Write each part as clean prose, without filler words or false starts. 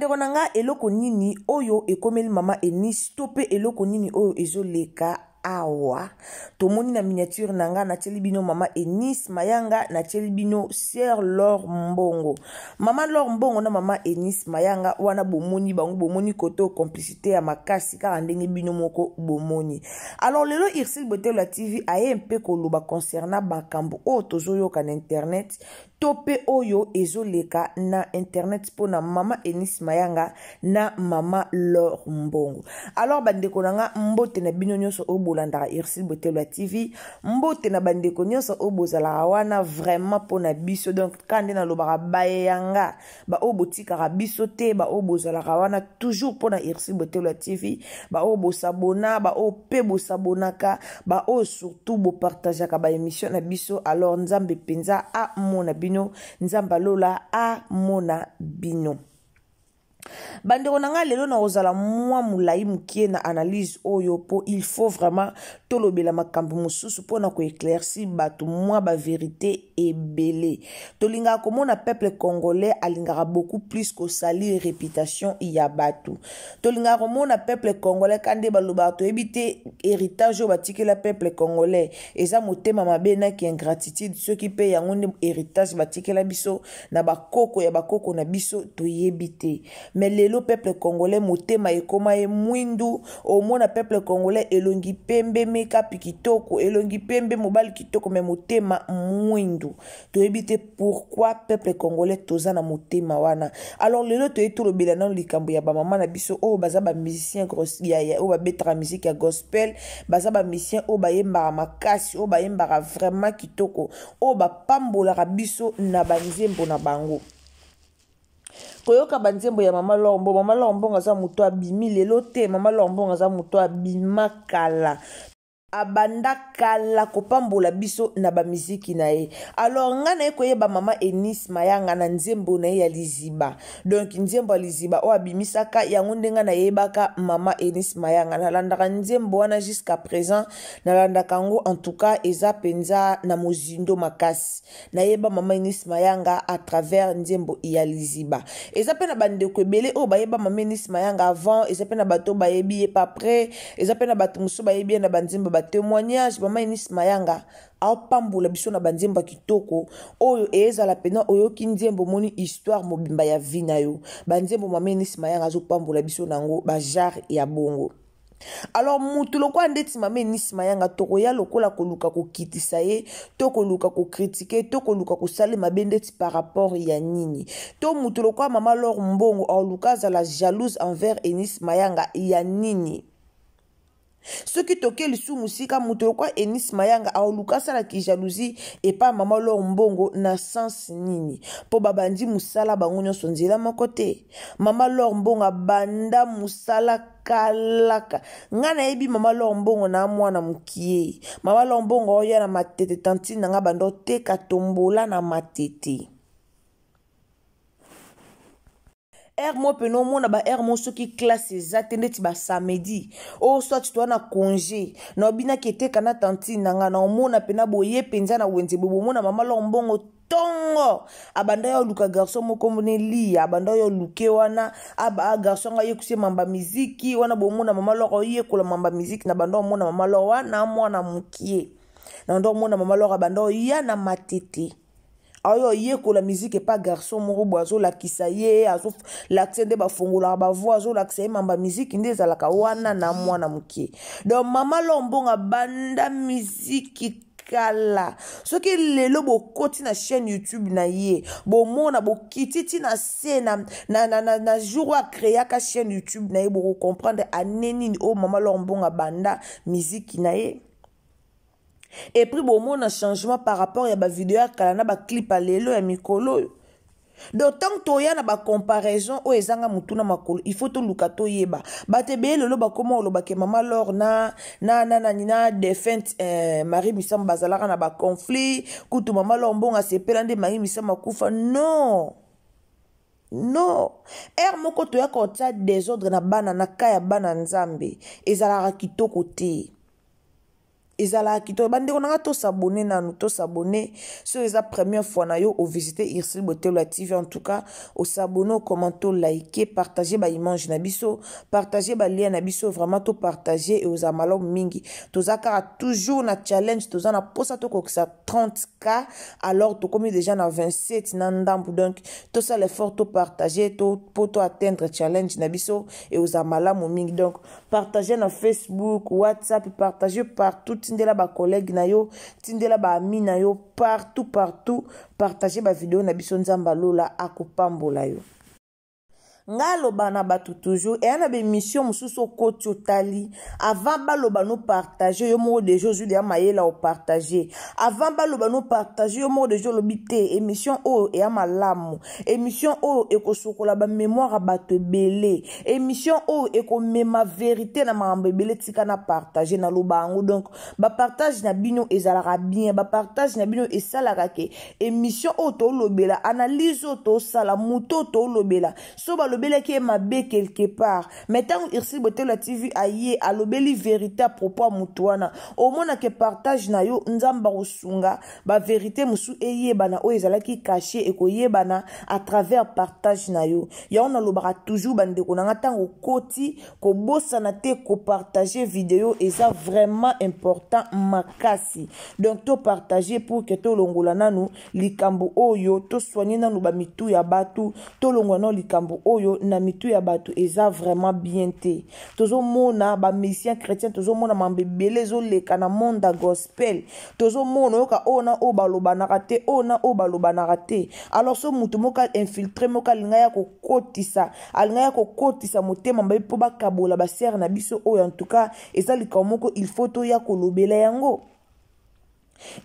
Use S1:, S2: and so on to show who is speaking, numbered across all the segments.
S1: bandeko nanga eloko nini oyo ekomeli mama Eunice to pe eloko nini oyo ezoleka awa tomoni na miniature nanga na bino mama Eunice Mayanga na bino Sœur Laure Mbongo. Mama Laure Mbongo na mama Eunice Mayanga wana bomoni bango bomoni koto complicité ya makasi kaka ndenge bino moko bomoni. Alors lelo Irsil Bote la TV aye mpe koloba concernant bakambo o tozoyoka na internet tope oyo ezoleka na internet pona mama Eunice Mayanga na mama Laure Mbongo. Alors bandeko nanga mbote na bino nyonso obolandaka Irsil Bote la TV, mbote na bandeko nyonso obozala wana vraiment pona biso. Donc kande na lobaka baye yanga ba obotika biso te ba obozala wana toujours pona Irsil Bote la TV, ba obosabona ba ope bosabonaka ba o surtout bo partageaka ba émission na biso. Alors nzambe penza a mona bino, nzamba lola a mona bino. Bandeko nanga lelo na ozala mwa mulai mukie na analyse oyo po il faut vraiment tolobela makambo mususu pona ko éclaircir batu mwa ba vérité ebele. Tolinga komona peuple congolais alingaka beaucoup plus ko salir réputation ya batu. Tolinga komona peuple congolais kande baloba to ebite héritage batike la peuple congolais eza motema mabena ki ingratitude ceux qui paye yango héritage batike la biso na bakoko ya bakoko na biso to yebite. Mais le peuple congolais motema ekoma e mwindu omona peuple congolais elongi pembe meka pikitoko elongi pembe mobali kitoko me motema mwindu to ebite pourquoi peuple congolais toza na motema wana. Alors lelo to etolobela na likambo ya ba mama na biso o baza ba musicien ya o ba betra musique ya gospel baza ba musicien o bayembaka makasi o bayembaka vraiment kitoko o ba pambola biso na banzembo na bango. Koyoka banzembo ya mama Laure Mbongo. Mama Laure Mbongo aza muto abimi lelo te, mama Laure Mbongo aza muto abimakala abanda kala kopambola biso na ba miziki na ye. Alors nga na koyeba mama Eunice Mayanga na nzembo na ye ya liziba. Donc nzembo ya liziba o abimisaka yango ndenga na yebaka mama Eunice Mayanga na landaka nzembo wana jusqu'à présent na landaka ngo en tout cas eza penza na mozindo makasi. Na yeba mama Eunice Mayanga à travers nzembo ya liziba. Eza pe na bandeko ebele o bayeba mama Eunice Mayanga avant, eza pe na bato bayebi pa après, eza pe na bato muso bayebi na banzembo témoignage mama Eunice Mayanga a pambola biso na banzemba kitoko oyo ezala pena oyo kinzembo moni histoire mobimba ya vina yo banzembo mama Eunice Mayanga zo pambola biso nango ba jar ya bongo. Alors mutu lokwa ndeti mama Eunice Mayanga toko ya lokola koluka kokitisa ye to koluka ko critiquer to koluka ko sale mabendeti par rapport ya nini to mutu lokwa mama Laure Mbongo a luka za la jalouse envers Eunice Mayanga ya nini. Ce qui toke lisu musika muto kwa Eunice Mayanga a olukasa la ki jalousie et pas mama Laure Mbongo na sens nini po babandi musala bango nyonso nzela makote mama Laure Mbongo banda musala kalaka ngana ebi mama Laure Mbongo na mwana mukie mama Laure Mbongo oya na matete tantine nga bando te katombola na matete. Mo peno mona ba mo soki classe exacte ndeti ba samedi o soit tu na congé na obina kete kana tantine nanga na mona pena boye penza na wenze bobo mona mama Laure Mbongo tongo abanda yo luka garçon moko mone li abanda yo luke wana aba garçon nga yekuse mamba muziki wana bomona mama Laure yekola mamba muziki na banda mona mama Laure wana mwana mukie na ndo mona mama Laure abanda ya na matete. Ayo yeko la musique pas garçon moko boazo la kisaye azo l'accent de ba fongola ba voix azo l'accent mamba musique ndeza la kawana na mwana mukie. Donc mama Laure Mbongo banda musique kala soki lelo bokoti na chaîne YouTube na ye bomona bokititi na scène na jour a créer ka chaîne YouTube na ye boko comprendre aneni o mama Laure Mbongo banda musique na ye. Et puis bon mon changement par rapport à ba vidéo kala na ba clip à lelo ya mikolo. D'autant que ya na ba comparaison o ezanga mutuna makolo il faut to lukato yeba ba te be lelo ba comment lo ba ke mama Laure na defense Marie Misamba bazalaka na ba conflit kutu mama Laure Mbongo sepela nde Marie Misamba kufa non moko to ya ko tsa désordre na bana na kaya bana nzambe ezalaka kitoko te ezala kito bande konanga to s'abonner nanu to s'abonner sur eza première fois na yo au visiter Ursule Botello TV en tout cas au s'abonner, commenter, liker, partager ba image na biso, partager ba lien na biso, vraiment to partager et aux amalo mingi tozaka toujours na challenge tozana posa to kokisa 30k alors to comme déjà na 27 na ndambu donc tout ça l'effort to partager to pour to atteindre challenge na biso et aux amala mingi donc partager na Facebook, WhatsApp, partager partout tindela ba collègue na yo, tindela ba ami na yo partout partager ba vidéo na biso nzamba lola akopambola yo. Ngaloba na batu toujours et ana be mission mususu koti otali avant baloba no partager yo mo de Josu de amayela o partager avant baloba no partager yo mo de jo lobité émission o e amalamu émission o e ko sokola ba mémoire batu belé émission o e ko mema vérité na mambe belé tika na partager na lobango donc ba partage na bino ezalaka bien ba partage na bino esalaka ke émission o to lobela analyse o to sala muto to lobela so ba lobela qui est mabe quelque part mais tant Ursule Botello TV aye a lobeli vérité à propos mutuana au moins que partage na yo nzamba osunga ba vérité musu eye bana o ezalaki caché et ko yebana à travers partage na yo ya on lobara toujours bande ko nanga tango koti ko bosana te ko partager vidéo et ça vraiment important makasi donc to partager pour que to longola nanu likambo oyo to soigner nanu ba mitu ya batu to longola likambo oyo na mitu ya batu eza vraiment bien te tozo mona ba musicien chrétien tozo mona mambebele zo leka na monde gospel tozo mona yoka ona o baloba na raté ona o baloba na raté alors so mutu moka infiltré moka linga ya kokotisa alinga ya kokotisa motema mbaye po bakabola ba sœur na biso oyo en tout cas eza likambo moko il faut to ya kolobela yango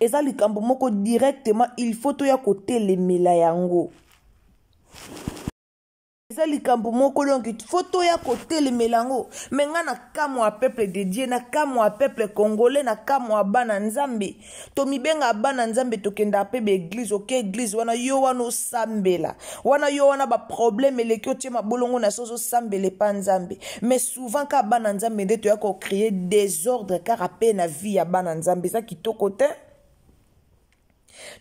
S1: eza likambo moko directement il faut to ya kotelemela yango eza likambo moko donc photo ya côté le melango menga na kamo a peuple de Dieu na kamo a peuple congolais na kamo a bana nzambe to mibenga bana nzambe to kenda pe be église OK église wana yo wana sambela wana yo wana ba problème elekyo tie mabolongo na soso sambele pa nzambe mais souvent ka bana nzambe nde to ya ko créer désordre car a pe na vie ya bana nzambe ça kitoko te.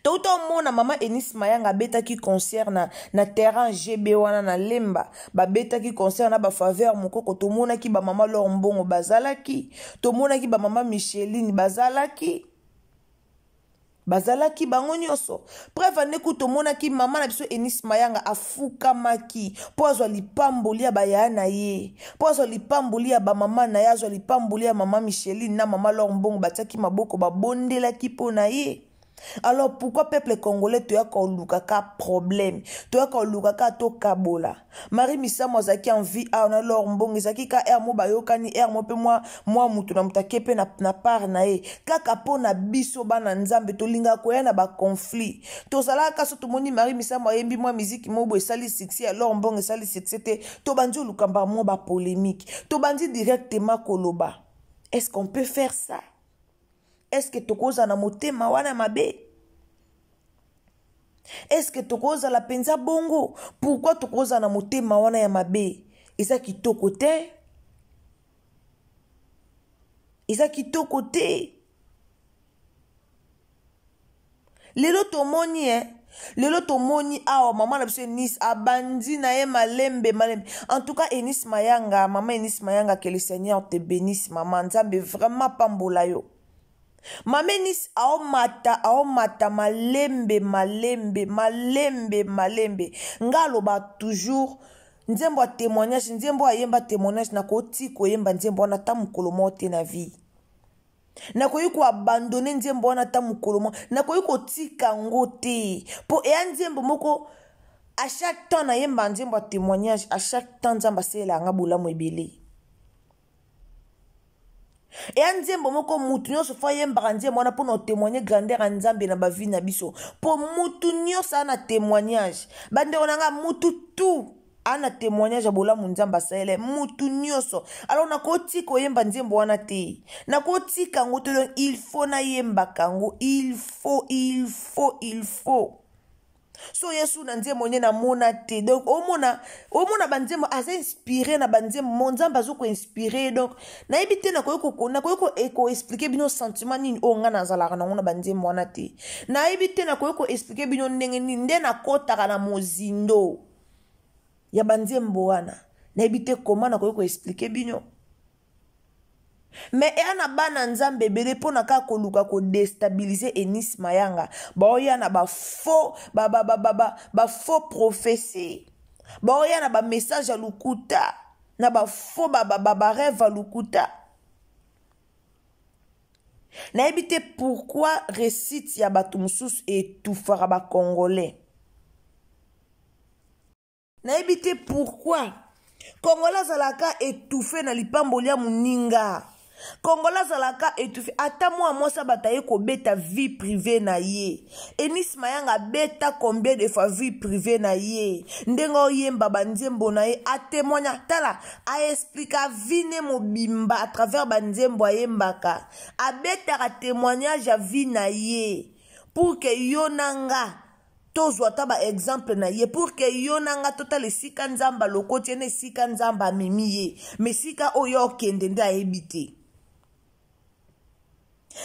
S1: Tout au monde mama Eunice Mayanga beta qui concerne na terrain GB wana na lemba ba beta qui concerne ba faveur mukoko to mona ki ba mama Lombongo bazalaki to mona ki ba mama Micheline bazalaki bango nyonso bref aneku to mona ki mama na biso Eunice Mayanga afuka maki po azwa lipamboli ya baya na ye po azwa lipamboli ya ba mama na ye azwa lipamboli ya mama Micheline na mama Lombongo batiaki maboko ba bondelaki po na ye. Alors pourquoi peuple congolais tu as koluka ka problème tu as koluka ka to kabola Marie Missa Mozaki en vie a na lor mbongi zaki ka mo bayokani mo pe moi mutu na mutakepe na par na e kaka po na biso bana nzambe to linga ko ya na ba conflit to sala ka so to moni Marie Missa mo yembi moi musique mo bo sali sexy alors mbongi sali sexy te to banjo lukamba mo ba polémique to bandi directement koloba. Est-ce qu'on peut faire ça? Est-ce que tokoza na motema wana mabe? Est-ce que tokoza la penza bongo? Pourquoi tokoza na motema wana ya mabe? Eza kitoko te? Eza kitoko te? Lelo tomoni awa mama na biso Eunice abandi na ye malembe. En tout cas Eunice Mayanga, maman Eunice Mayanga, que le Seigneur te bénisse maman, nzambe vraiment pambola yo. Mamenis aomata malembe ngalo ba toujours nzembo a témoignage nzembo ayemba témoignage na koti ko yemba nzembo na tamukolo mote na vie na koyi ko abandonner nzembo na tamukolo mo na koyi ko tika ngote po e nzembo moko à chaque temps na yemba nzembo témoignage à chaque temps nzamba sela nga bolamu ebele. Et nzembo moko mutu nyonso fa yemba nzembo wana pour témoigner grandeur ya nzambe na ba vie na biso po mutu nyonso ana témoignage bande onanga mutu tout ana témoignage ya bolamu nzamba sele mutu nyonso alors na koti ko yemba nzembo wana te na koti kango te il faut na yemba kango il faut so yesu na nzembo nye na mona te donc omona banzembo aza inspiré na banzembo monzamba zo ko inspiré donc na ebite na ko expliquer bino sentiment nini o nga nazalaka na ngona banzembo wana te na ebite na ko expliquer bino ndenge nini nde na kotaka na mozindo ya banzembo wana na ebite koma na ko expliquer bino mais ana bana nzambe bele pona ka koluka ko déstabiliser Eunice Mayanga baoya na ba faux prophétie baoya na ba message à lukuta na ba faux ba rêve à lukuta na ebite pourquoi récite ya batu mususu étouffera ba congolais na ebite pourquoi congolais zalaka étouffé na lipamboli ya muninga Congolais zalaka étouffé ata moi ça bataille ko beta vie privée na ye Eunice Mayanga beta combien de fois vie privée na ye ndengo yemba banzembo na ye a témoigner tala a expliquer vine mobimba à travers banzembo yembaka a beta a témoignage à vie na ye pour que yonanga tozwa taba exemple na ye pour que yonanga total sika nzamba lokoti ne sika nzamba mimiye mais sika oyo kende nda ebité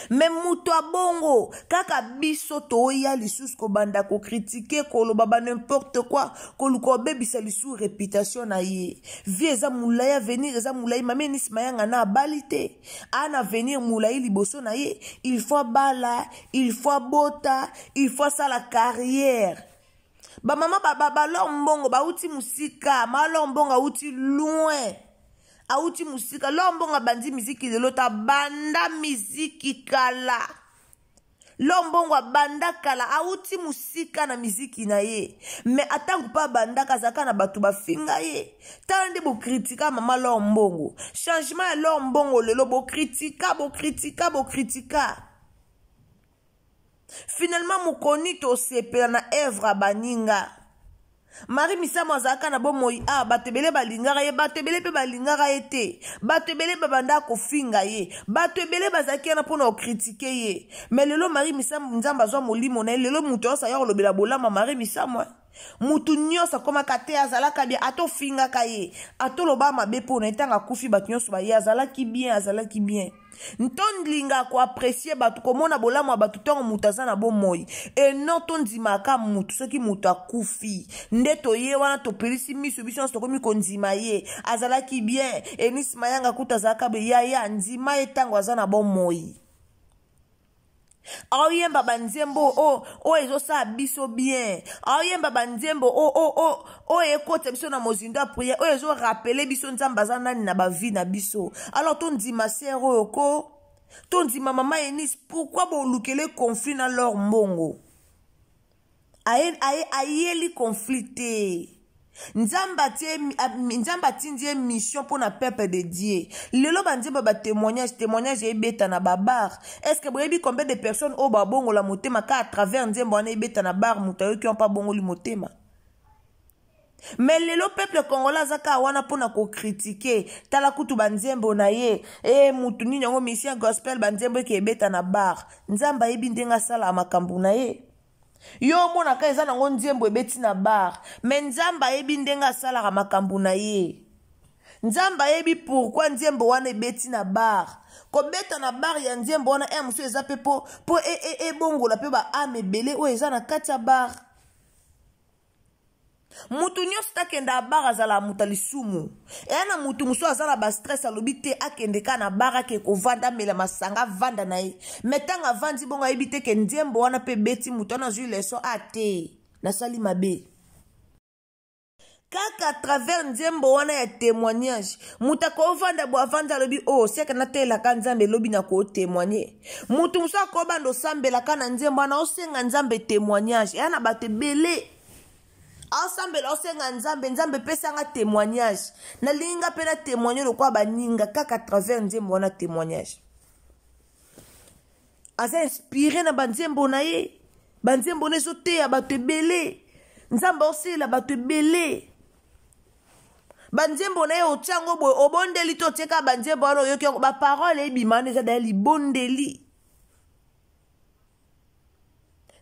S1: mais muto bongo kaka biso toya lisusu ko banda ko critiquer ko lo baba n'importe quoi ko luko bebisa lisu réputation na ye vie eza mulaya venir eza mulaya mame Eunice Mayanga na balité ana venir mulaya liboso na ye il faut bala il faut bota il faut ça la carrière ba mama ba lombongo ba uti musika ma lombongo uti loin auti musika lombonga bandi miziki lelo ta banda miziki kala lombongo banda kala auti musika na miziki na ye mais atangu pa banda kazaka na batu bafinga ye tande bo kritika mama lombongo changement ya lombongo lelo bo kritika finalement mukoni to sepela na Evra baninga Marie Misamo azaka na bomoi batebele balingara ye batebele pe balingara ete batebele babanda ko finga ye batebele bazaki na pona critiquer ye mais lelo Marie Misamo nzamba zo molimo na lelo muto sa yo lobela bolama Marie Misamo mutu nyosa koma kate azalaka bien ato finga kaye ato loba mabe pona etanga kufi batunyoso ba ye azalaki bien ntondlinga ko apprécier batu komona bolamo batu tongo mutaza na bomoi et non tondimaka mutu soki mutu akufi ndeto ye wana to pelisi miso biso to komi konzima ye azalaki bien Eunice Mayanga kutazaka be ya nzima etango azana bomoi Aoyemba banzembo ezo sa biso bien aoyemba banzembo ekota biso na mozindo a prière ezo rappeler biso nzamba za nani na ba vie na biso alors ton ndima sero yoko ton ndima mama Eunice pourquoi bo lukele conflit na leur mbongo ayeli conflicté Nzamba tindie mission pour na peuple de Dieu. Lelo banzemba ba témoignage ebeta na babar. Est-ce que boyebi combien de personnes au babongo la motema ka à travers nzemba na ebeta na bar mutayo qui ont pas bongo li motema. Mais lelo peuple congolais zaka wana pona ko critiquer tala kutu banzembo na ye mutu nini ngo mission gospel banzembo ki ebeta na bar. Nzamba yebi ndenga sala makambu na ye. Yo mona ka eza nango nzembo ebeti na bar mais nzamba yebi ndenga salaka makambu na ye nzamba yebi pourquoi nzembo wana ebeti na bar ko beta na bar ya nzembo wana musu eza pe po bongola pe ba amebele o eza na kati ya bar mutu nyos takenda bar azala mutalisumu na mutu musu azala ba stress alobi te akende ka na bar ake ko vanda mela masanga vanda na ye metanga vandi bonga ebite ke nzembo wana pe beti mutu na zui leso ate na sali mabe kaka à travers nzembo wana ya témoignage muta ko vanda bo avanda lobi seka na tela ka nzambe lobi na ko témoigner mutu musu ko bando sambela kana nzembo wana osenga nzambe témoignage na bate belé ensemble osenga nzambe pesa nga témoignage na linga pena témoigner lokwa baninga kaka à travers nzembo wana témoignage asa inspiré na banzembo na ye banzembo neso te ya bato belé nzamba osela bato belé banzembo na ye otyango boy obondeli to teka banzembo wana yoki ba parole ebimana eza da libondeli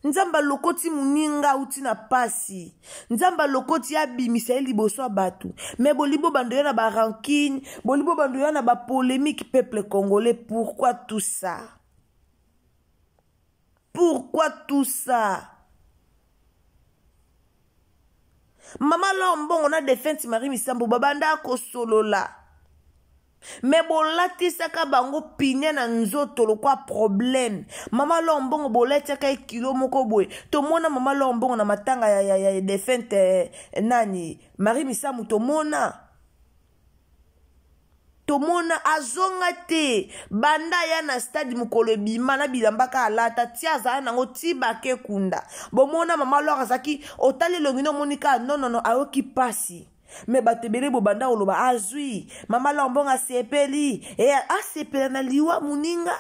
S1: nzamba lokoti muninga uti na pasi nzamba lokoti abimisa liboso batu mais bolibo bandoya na ba rancune bolibo bandoya na ba polémique peuple congolais. Pourquoi tout ça? Pourquoi tout ça? Maman Lombongo na défense Marie Misambo babanda ko solola. Mais bolati saka bango pine na nzoto lo kwa problème. Maman Lombongo bolati saka kilo moko boy. To mona Maman Lombongo na matanga ya defense nani Marie Misambo to mona azonga te banda ya na stade mukolo bima na bilambaka alata tia za nango tiba ke kunda bomona Maman Laure azaki otali longino monika non aoki pasi me batebele bo banda oloba azui Maman Laure mbonga sepeli asepela na liwa muninga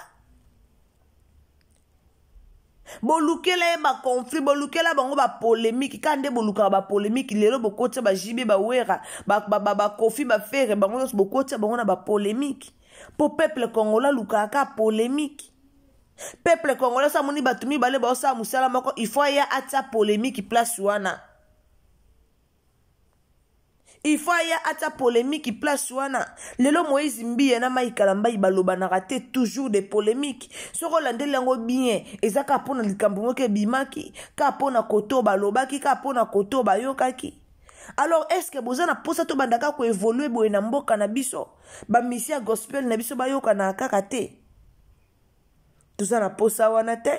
S1: bolukela ba conflit bolukela bango ba polémique kande boluka ba polémique lelo bokotsa ba jibe ba wera ba kofi ba fere bango los bokotsa bango na ba polémique pour peuple congolais lukaka polémique peuple congolais sa moni batumi bale ba sa musala mako il faut ya ata polémique place wana il faut ya ata polémique place wana lelo Moïse Mbiye na Maïkala Mbayi baloba na raté toujours des polémiques soko landeli yango bien ezaka pona likambo moke bimaki ka pona koto balobaki ka pona koto bayokaki. Alors est-ce que bozana posa to bandaka ko évoluer boye na mboka na biso ba mission gospel na biso bayoka na kaka te tozana posa wana te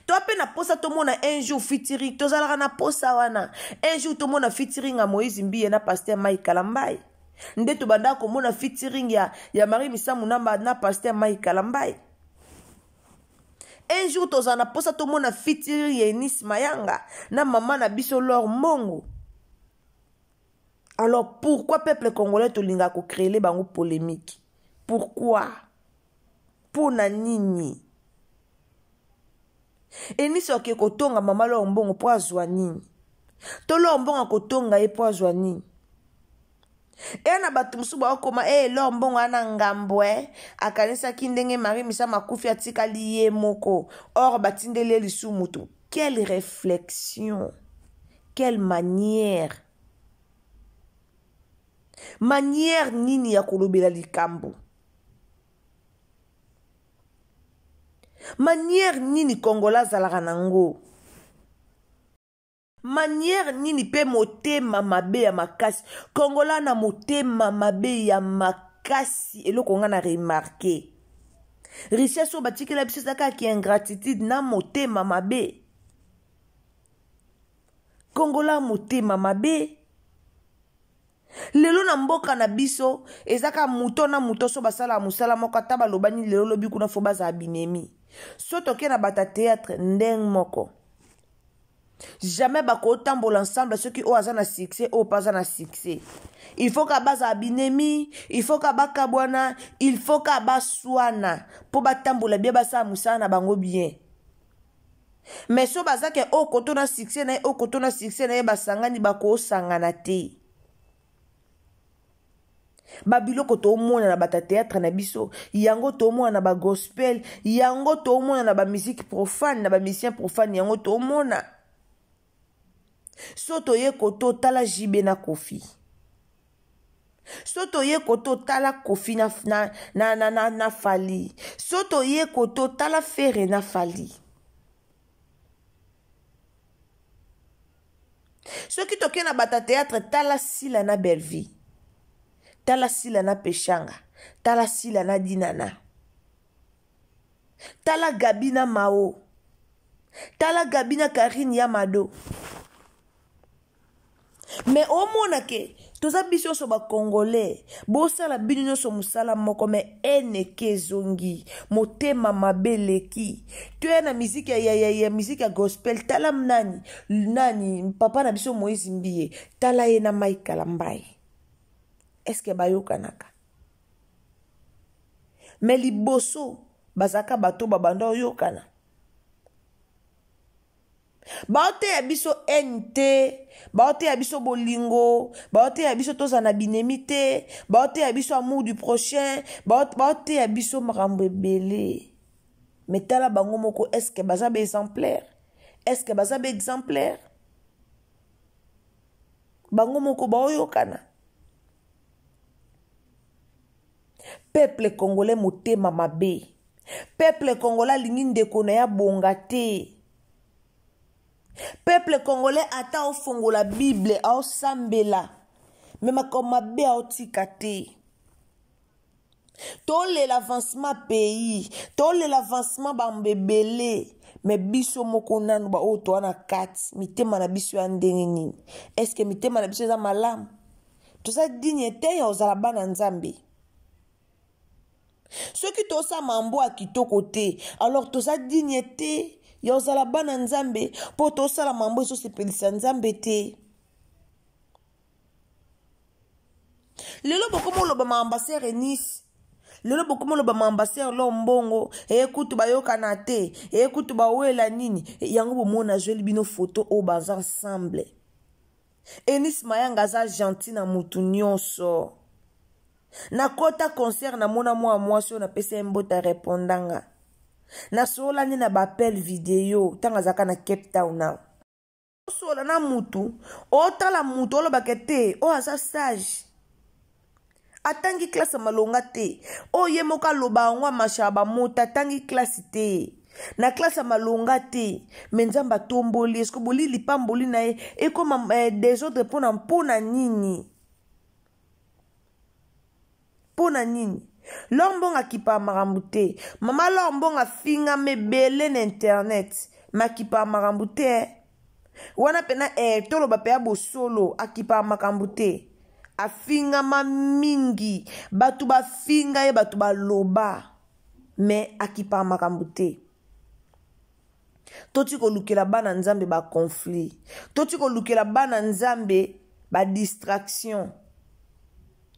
S1: to ape na posa to mona un jour featuring to zalaka na posa wana un jour to mona featuring a Moïse Mbiye na pasteur Maïkala Mbayi nde to banda ko mona featuring ya Marie Misambo na pasteur Maïkala Mbayi un jour to zana posa to mona featuring ya Eunice Mayanga na maman na biso Laure Mbongo. Alors pourquoi peuple congolais to linga ko créer les bango polémique? Pourquoi? Pour na nini? Eunice oke kotonga Maman Laure Mbongo po azwa nini? To Laure Mbongo kotonga e po azwa nini? Na batu musu ba okoma Laure Mbongo ana ngambwe akanisa kindenge Marie Misambo makufi atika liye moko or batindele lisu mutu. Quelle réflexion, quelle manière nini ya kolobela likambo? Manière nini Kongola zalaka nango? Manière nini pe motema mabe ya makasi? Kongola na motema mabe ya makasi eloko nga na remarqué. Richesse o batikela biso saka ki ingratitude na motema mabe. Kongola motema mabe. Lelo na mboka na biso ezaka muto na muto so basala musala moko taba lobani lelo lobi kuna fo baza abinemi. Soto ke na bata théâtre ndeng moko. Jamais bako tambola ensemble ceux qui ont un succès ou pas un succès. Il faut qu'à base abinemi, il faut qu'à bakabwana, il faut qu'à baswana pour batambola bien basa musana bango bien. Mais so baza ke o koto na succès na o koto na succès na basangani bako sangana te. Babiloko to mona na bata théâtre na biso yango to mona na ba gospel yango to mona na ba musique profane na ba musicien profane yango to mona soto ye koto tala jibe na kofi soto ye koto tala kofi na fali soto ye koto tala fere na fali soki toke na bata théâtre tala sila na Belleville tala sila na Peshanga, tala sila na Dinana, tala Gabina Mao, tala Gabina Karine Yamado. Mais au monake, toza biso so ba Congolais, bosala bino so musala moko me eneke zongi, motema mabeleki. Tu na musique ya musique ya gospel, tala nani papa na biso Moïse Mbiye, tala ye na Maïkala Mbayi. Est-ce que bayoka naka? Mais liboso bazaka bato babanda oyokana. Baote ya biso NT, baote ya biso bolingo, baote ya biso toza na binemite, baote ya biso amour du prochain, baote ya biso makambo ebele. Mais tala bango moko, est-ce que baza be exemplaire? Est-ce que baza be exemplaire? Bango moko ba oyokana. Peuple congolais motema mabe. Peuple congolais lingi ndeko na ya bonga te. Peuple congolais ata ofongola Bible ao sambela. Même comme mabe ao tika te. Tole l'avancement pays, tole l'avancement bambebele, mais biso moko nanu ba o to na kat, mitema na biso ya ndenge nini? Est-ce que mitema na biso za malam? To sa dignité ya ozala bana nzambe. Ceux qui to sa mambo a kitoko te, alors to sa dignité ya ozala bana nzambe, po to sa la mambo so sepelisa nzambe te. Lelo bokomo lo ba ambassadeur Nice. Lelo bokomo lo ba ambassadeur Lombongo, ekutu ba yokana te, ekutu ba wela nini, yango bomona joli bino photo o baza ensemble. Enis Mayanga za gentil na mutu nyonso. Na kota concert na mona mwa so na pesa mbota répondanga. Na sola ni na bapel video tanga zaka na Cape Town na. Sola na mutu, otala mutu lo bakete, o asa stage. Atangi classe malonga te. O ye moka loba ngwa mashaba mota tangi classe te. Na classe malonga te. Menzamba tomboli esko boli lipamboli na e ekoma des autres pona nini. Pona nini. Lombonga kipa marambu te. Mama lombonga finga mebele na internet. Ma kipa marambu te. Wana pena tolo ba pe abosolo akipa makambu te. Afinga ma mingi batu ba finga ye batu ba loba me akipa makambu te. Toti ko lukela bana nzambe ba conflit, toti ko lukela bana nzambe ba distraction.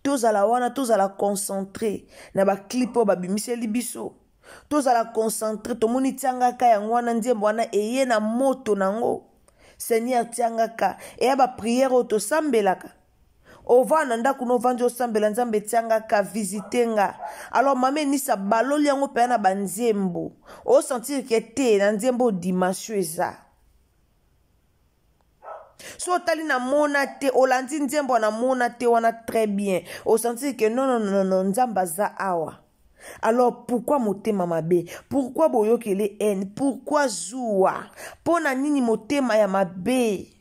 S1: Tozala wana tozala concentré na ba clipo ba bimiseli biso. Tozala concentré tomoni tianga ka yango wana nzembo wana eye na moto nango. Seigneur tianga ka eya ba prière oto sambelaka. Ova nanda kuno vanjo sambela nzambe tianga ka visitenga. Alors mame nisa baloli yango pe na banzembo. O sentir que te na nzembo dimanche eza. So tali na mona te olandi nzembo na mona te wana très bien. O sentir que non nzamba za awa. Alors pourquoi motema mabe? Pourquoi boyokele haine? Pourquoi zoua? Pona nini motema ya mabe?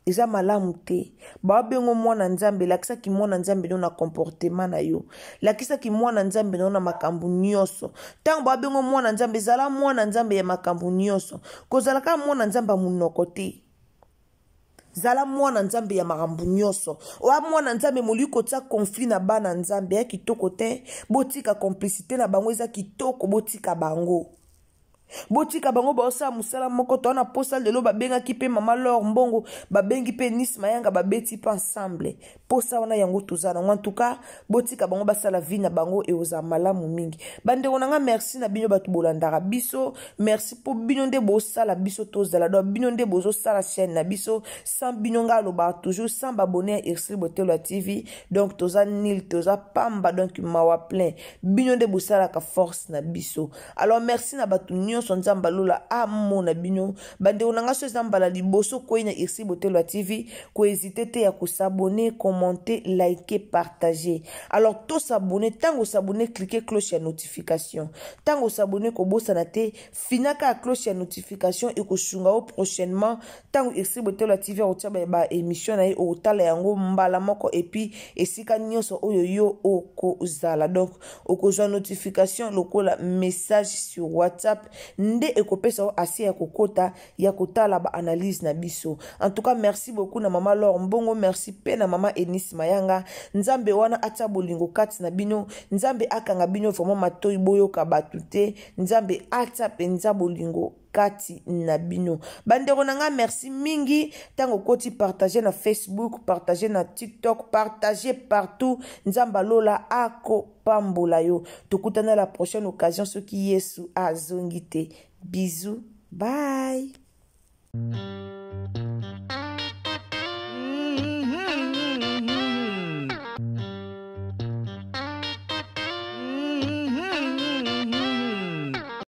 S1: Eza malamu te. Ba bengo mwana nzambe lakisa ki mwana nzambe na comportement na yo. Lakisa ki mwana nzambe na makambu nyonso. Tango ba bengo mwana nzambe zala mwana nzambe ya makambu nyonso. Kozala ka mwana nzambe munoko te. Zala mwana nzambe ya makambu nyonso. Wa mwana nzambe moliko tsa conflit na bana nzambe ya kitoko te. Botika complicité na bango eza kitoko botika bango. Botika bango baosa musala moko to na posa lelo babenga kipe mama lor mbongo babengi pe Enis Mayanga babeti pa ensemble posa wana yango tozana en tout cas botika bango basala vie na bango e oza malamu mingi bande onanga merci na bino batu bolandaka biso merci pour bino nde bosala biso tozala do bino nde bozo sala chaîne na biso sans bino nga loba toujours sans abonner à Irsli Botelo TV donc toza nil toza pamba donc mawa plein bino nde bosala ka force na biso alors merci na batu son nzamba lola amona bino bande onanga so nzamba liboso ko ina Irsli Botelo TV ko hésiter te ya ko s'abonner commenter liker partager alors to s'abonner tango s'abonner cliquer cloche ya notification tango s'abonner ko bossa na te finaka cloche ya notification et ko shunga au prochainement tango Irsli Botelo TV otia ba émission na o tala yango mbala moko et puis esika nyonso oyo yo oko zala donc oko joa notification lokola message sur WhatsApp nde ekopesa asi ya kokota ya kotala ba analyse na biso. En tout cas merci beaucoup na mama Laure Mbongo, merci pe na mama Enis Mayanga. Nzambe wana atia bolingo kati na bino, nzambe akanga bino vraiment matoyi boyoka batute, nzambe atia penza bolingo kati na bino. Bandero nanga merci mingi tango koti partager na Facebook, partager na TikTok, partager partout. Nzamba lola ako pambola yo. Tukutana la prochaine occasion ce qui Yesu azongite. Bisous. Bye.